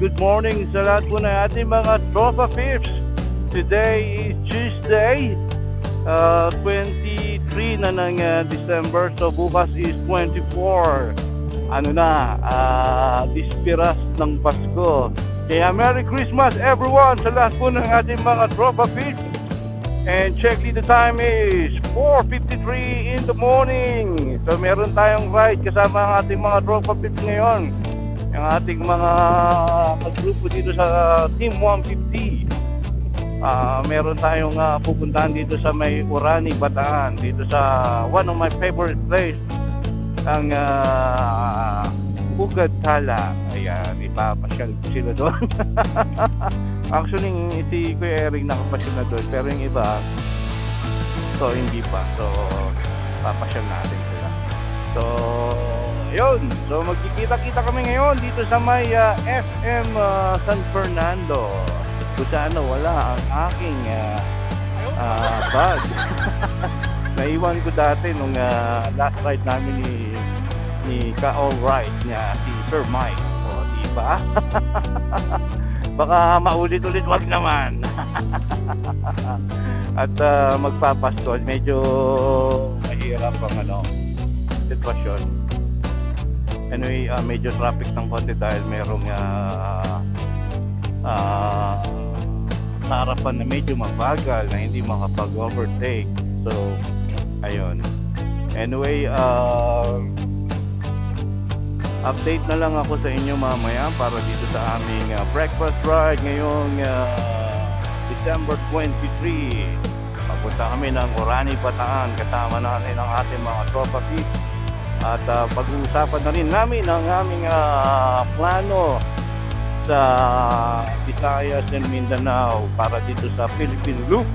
good morning sa lahat po ng ating mga Tropa Pips. Today is Tuesday, 23 na ng December. So bukas is 24. Ano na, dispiras ng Pasko. Kaya Merry Christmas everyone sa lahat po ng ating mga Tropa Pips. And check the time is 4:53 in the morning. So meron tayong ride kasama ang ating mga Tropa Pips ngayon. Yung ating mga grupo dito sa Team 150. Meron tayong pupuntahan dito sa may Orani, Bataan. Dito sa one of my favorite place, ang Ugad Tala. Ayan, ipapasyal ko sila doon. Actually, si Kuya Eric nakapasyal na doon, pero yung iba, so hindi pa. So, papasyal natin sila. So, yun. So, magkikita-kita kami ngayon dito sa may FM San Fernando. Kung saan wala ang aking bag. Naiwan ko dati nung last ride namin ni ka-all-right niya, si Sir Mike. O, diba? Baka maulit-ulit, wag naman. At magpapasko, medyo mahirap ang sitwasyon. Anyway, medyo traffic ng konti dahil merong sa harapan na medyo mabagal na hindi makapag-overtake. So, ayun. Anyway, update na lang ako sa inyo mamaya para dito sa aming breakfast ride ngayong December 23. Papunta kami ng Orani, Bataan kasama natin ang ating mga Tropa Pips. At pag-uusapan na rin namin ang aming plano sa Visayas and Mindanao para dito sa Philippine Loop.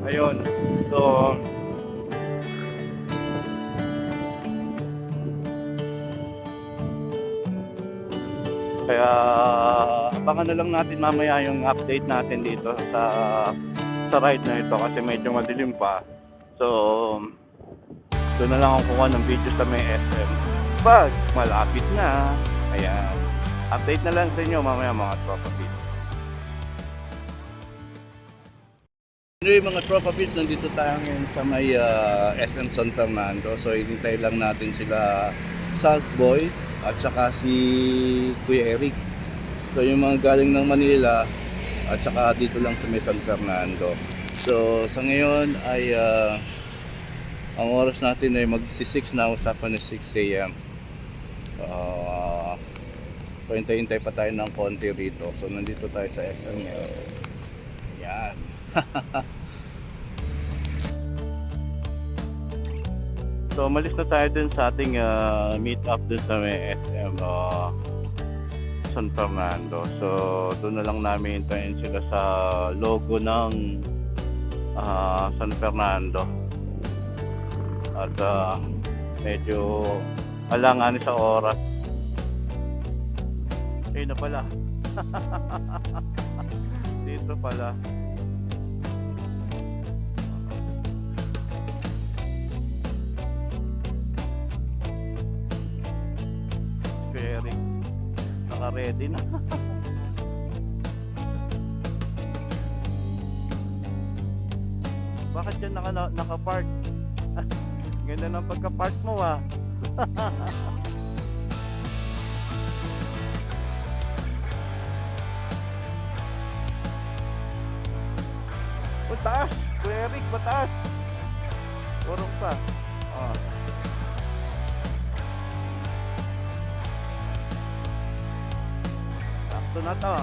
Ayun. So, kaya abangan na lang natin mamaya yung update natin dito sa ride na ito kasi medyo madilim pa. So, doon na lang ako kuha ng video sa may SM. Pag malapit na, ayan. Update na lang sa inyo mamaya mga Tropa Pips. Anyway mga Tropa Pips, nandito tayo ngayon sa may SM San Fernando. So, hinintay lang natin sila Salt Boy at saka si Kuya Eric. So yung mga galing ng Manila at saka dito lang sa may San Fernando. So sa ngayon ay ang oras natin ay magsi-6 na, usapan na 6 AM. So hintay-hintay pa tayo ng konti rito. So nandito tayo sa SM ngayon. Yan. So malis na tayo dun sa ating meet up dun sa may SM San Fernando. So doon na lang namin hintayin sila sa logo ng San Fernando. At medyo alanganin sa oras. Ayun na pala. Dito pala. Eric naka-ready na. Bakit dyan naka-park? Ganda ng pagka-park mo Bataas! Kuya Eric, bataas! Urong pa. Sakto na to.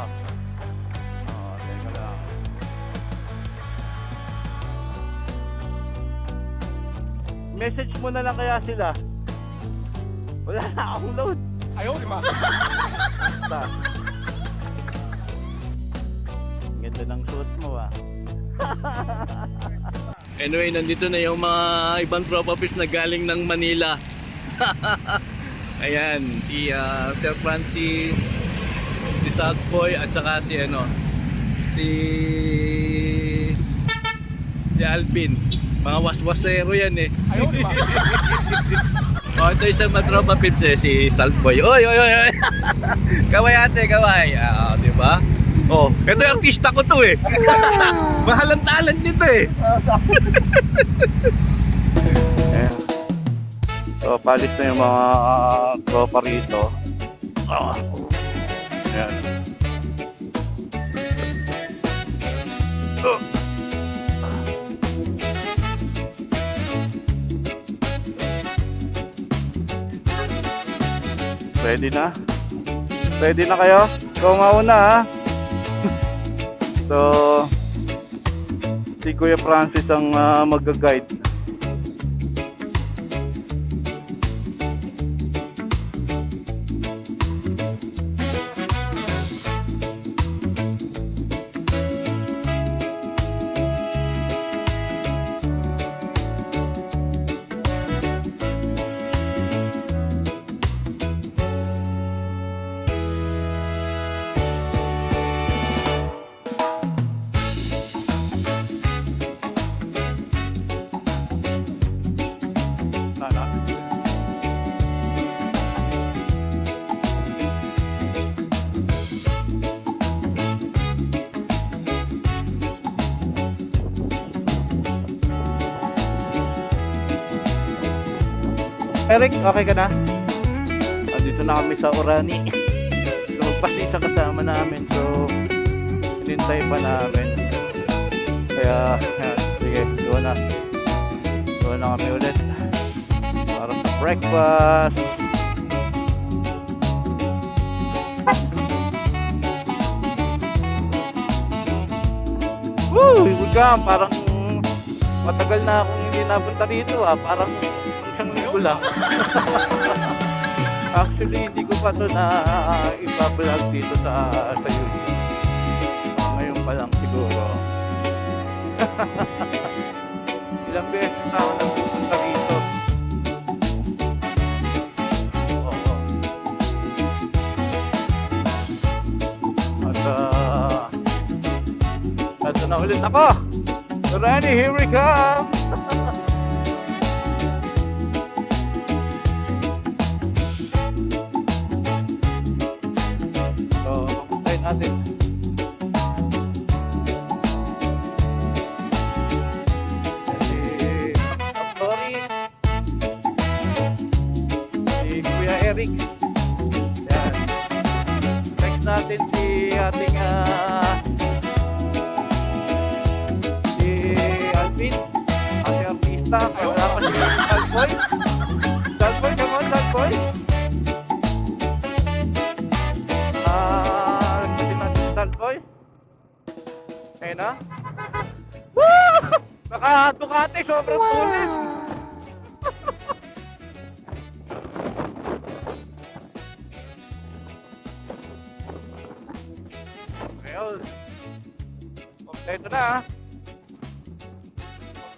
Teka lang. Message mo na lang kaya sila. Wala na akong load. Ayaw, di ba? Ganda ng suot mo Anyway, nandito na yung mga ibang Tropa Pips na galing ng Manila. Ayan, si Sir Francis, si Salt Boy at saka si si Alvin. Mga waswasero yan eh. Ayaw, di ba? Oh, ito isang matropa pips eh, si Saltboy. Oy, oy, oy, oy. Kaway ate, kaway. Ah, di ba? Oh, ito yung artista ko to eh. Mahal ang talent nito eh. Ayan. So, palis na yung mga tropa rito. Ayan. Ready na? Ready na kayo? Ikaw mauna ha? So, si Kuya Francis ang mag-guide. Eric, okay ka na? Dito na kami sa Orani. Lumagpas din sa kasama namin. So, hinintay pa namin. Kaya, yan, sige, doon na. Doon na kami ulit. Para sa breakfast. Woo! Welcome! Parang matagal na akong hindi napunta dito ah. Parang isang linggo lang. Actually, hindi ko pa ito na ipa-vlog dito sa YouTube. Ngayon pa lang siguro. Ilang beses na ako nagpupunta dito. Oo. At ito na ulit ako. Ready, here we come! natin. Si Kuya Eric. Yan. Next natin si ating si Alvin. Ating artista. Wala pa si Saltboy. Saltboy, come on, Saltboy. Boy. Ayun na. Woo! Naka-Ducati, sobrang tulis. Ayun. Kompleto na.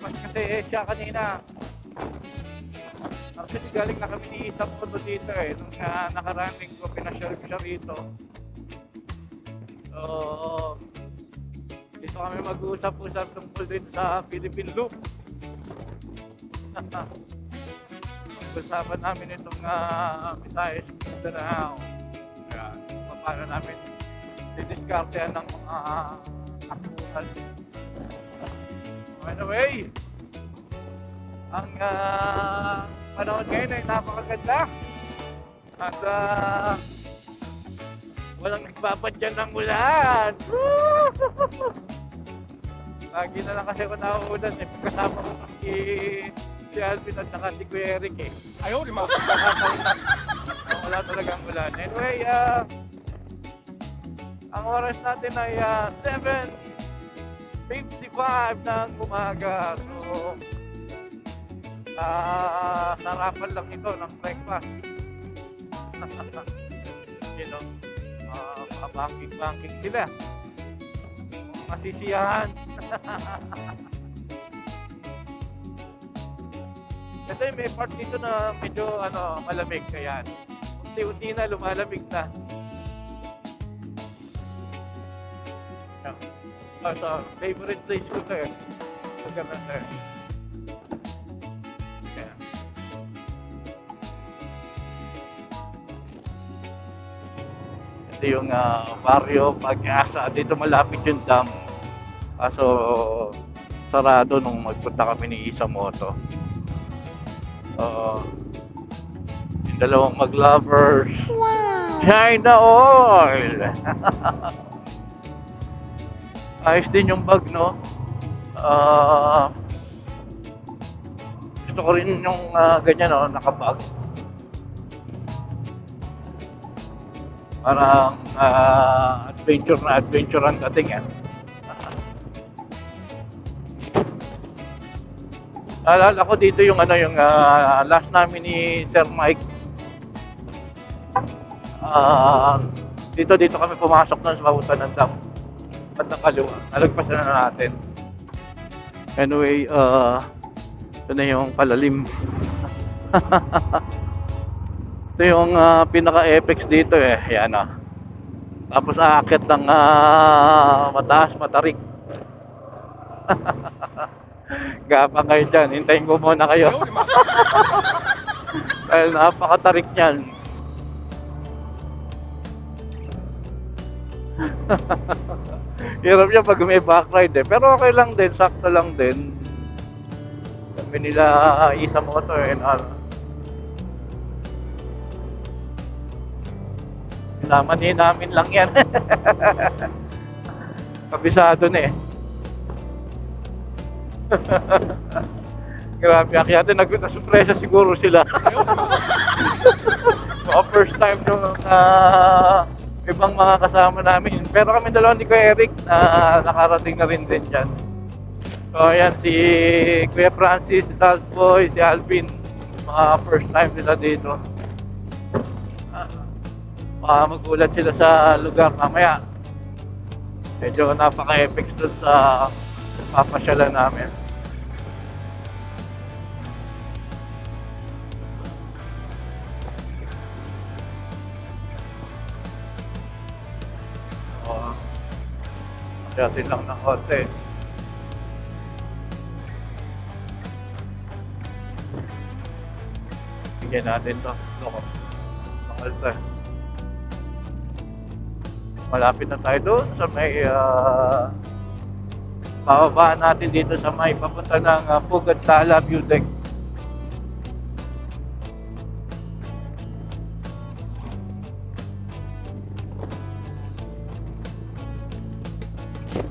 Mas kasi siya kanina. Actually galing na kami ni isang puto dito eh. Nung nakaraning ko, pinasyal ko siya rito. So, dito kami mag-uusap-usap tungkol dito sa Philippine Loop. Pag-usapan namin itong Visayas Mindanao. Kaya, paano namin didiskartehan ng mga aktual. Anyway, ang panahon ngayon ay napakaganda. At walang nagpapadyan ng ulan. Lagi na lang kasi ako nauulan eh. Pagkasama ko si Alvin at saka si Kuya Eric eh. Ayaw, di ba? Wala talagang ulan. Anyway, ang oras natin ay 7:55 ng umaga. So, sarapan lang ito ng breakfast. You know? Mga banking sila. Mga sisiyahan. Kasi may part dito na medyo malamig. Kaya unti-unti na lumalamig na. So, favorite place ko to eh. Pagkakanta. yung barrio Pag-asa. Dito malapit yung dam. Kaso sarado nung magpunta kami ni Isamoto. Yung dalawang mag-lovers. China Oil! Ayos din yung bag, no? Gusto ko rin yung ganyan, no? Nakabag. Parang adventure na adventure ang dating, yan. Alala ko dito yung yung last namin ni Sir Mike. Dito kami pumasok nun sa mabutan ng dam. Bandang kaliwa. Nalagpasan na natin. Anyway, ito na yung palalim. Ito yung pinaka-apex dito eh. Yan Tapos aakyat ng mataas, matarik. Gapang kayo dyan. Hintayin ko muna kayo. Dahil napakatarik niyan. Hirap niya pag may backride eh. Pero okay lang din. Sakto lang din. Kami nila Isamoto and namin lang yan. Kabisado na eh. Grabe, akyatin. Nagsurpresa siguro sila. So, first time nung ibang mga kasama namin. Pero kami dalawa ni Kuya Eric nakarating na rin din dyan. So, ayan, si Kuya Francis, si Saltboy, si Alvin. Mga first time nila dito. Magulat sila sa lugar mamaya. Medyo napaka-epic doon sa papasyalan namin. Masyatin lang ng konti. Bigyan natin to. Loko. Mahal to. Malapit na tayo doon sa may bababaan natin dito sa may papunta ng Pugad Tala View Deck.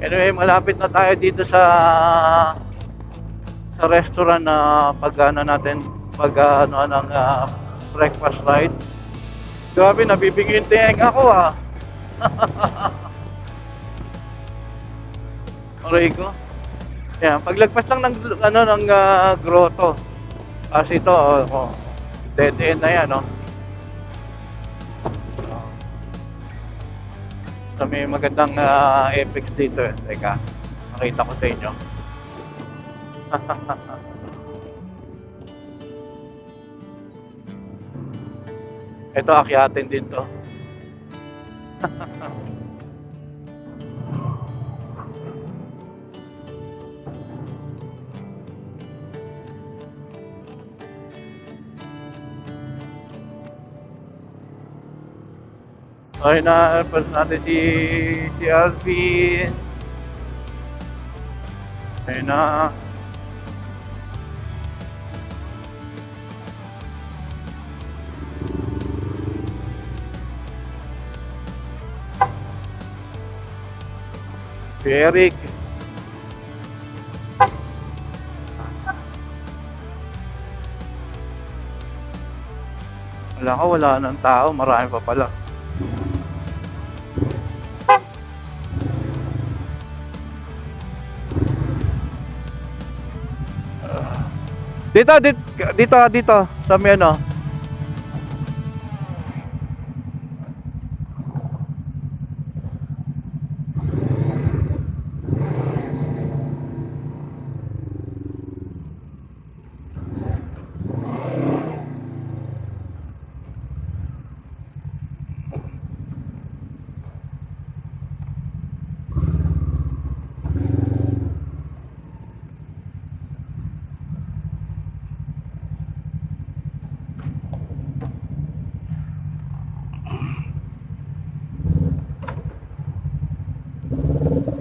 Anyway, malapit na tayo dito sa restaurant na ng breakfast ride. Grabe, nabibigyan tiyeng ako Aray ko. Yan, paglagpas lang ng grotto. Kasi ito, dead end na yan, So, may magandang effects dito eh. Teka, makita ko sa inyo. Ito, akyatin din to. Okay na, pas natin si Alvin. Ayun na. Si Eric. Wala ng tao, marami pa pala. Dito sa may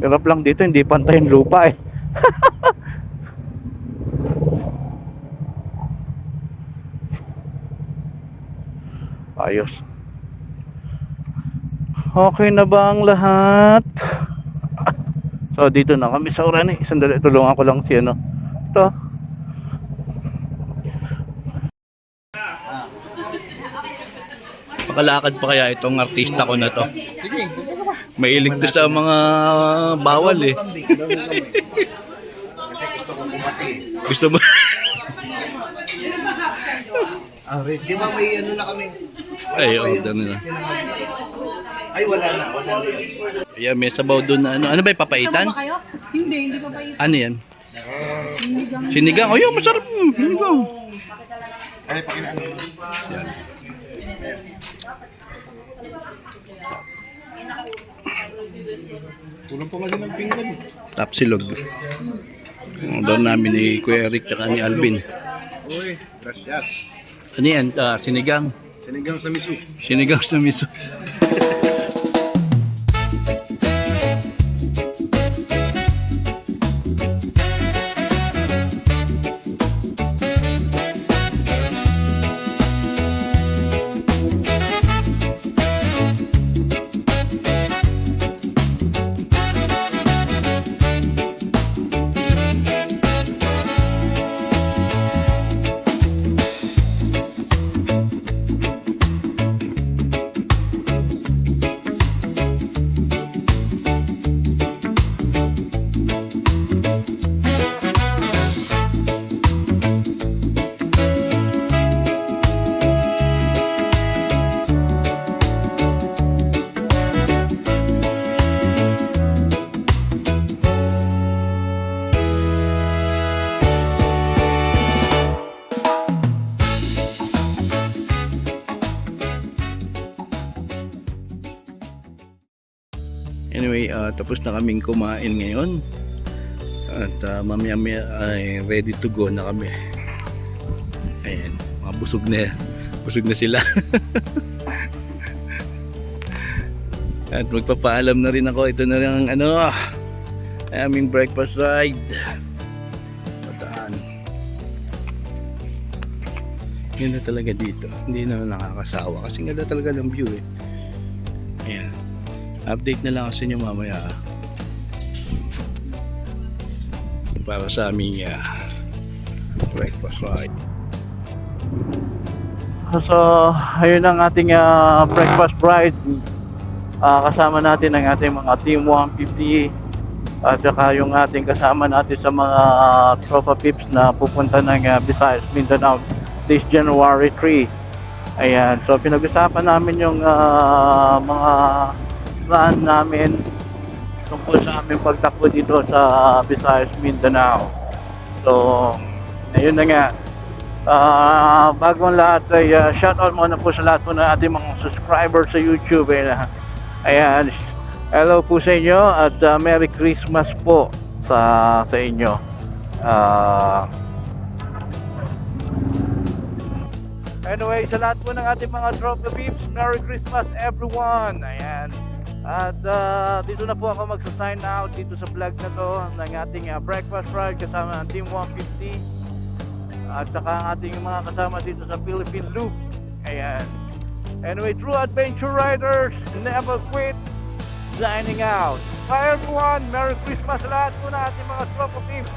Hirap lang dito, hindi pantay yung lupa eh. Ayos. Okay na ba ang lahat? So dito na kami sa Orani. Sandali, tulungan ko lang si ano. Ito. Makalakad pa kaya itong artista ko na to? Sige, punta ka pa. Mailig to sa mga bawal eh. Kasi gusto kong bumati. Gusto mo? Di ba may ano na kami? Ay, order na. Ay, wala na yan. Ayan, may sabaw doon na ano. Ano ba yung papaitan? Sama ba kayo? Hindi pa paitan. Ano yan? Sinigang. Sinigang. Oh, yun, masarap. Sinigang. Ay, pakinaan. Yan. Kulang pa nga din ang pinggan. Tapsilog. Doon namin ni Kuya Eric tsaka ni Alvin. Uy, gracias. Ano yan? Sinigang. Sinigang sa miso. Sinigang sa miso. Anyway, tapos na kaming kumain ngayon. At mamaya ay ready to go na kami. Ayan, mga busog na sila. At magpapaalam na rin ako. Ito na rin ang aming breakfast ride. Pataan. Ganda talaga dito. Hindi na nakakasawa kasi ganda talaga ng view eh. Ayan. Update na lang ako sa inyo mamaya para sa aming breakfast ride. So, ayun ang ating breakfast ride. Kasama natin ang ating mga Team 150 at saka yung ating kasama natin sa mga Tropa Pips na pupunta ng Visayas, Mindanao this January 3. Ayan, so pinag-usapan namin yung mga plan namin tungkol sa aming pagtakbo dito sa Visayas, Mindanao. So, ayun na nga. Bago ang lahat ay shoutout muna po sa lahat po ng ating mga subscribers sa YouTube. Ayan, hello po sa inyo at Merry Christmas po sa inyo. Anyway, sa lahat po ng ating mga Tropa Peeps, Merry Christmas everyone. Ayan. At dito na po ako magsa-sign out dito sa vlog na to ng ating breakfast ride kasama ng Team 150 at saka ang ating mga kasama dito sa Philippine Loop. Ayan. Anyway, true adventure riders never quit. Signing out. Bye everyone. Merry Christmas sa lahat po ng ating mga Tropa Peeps.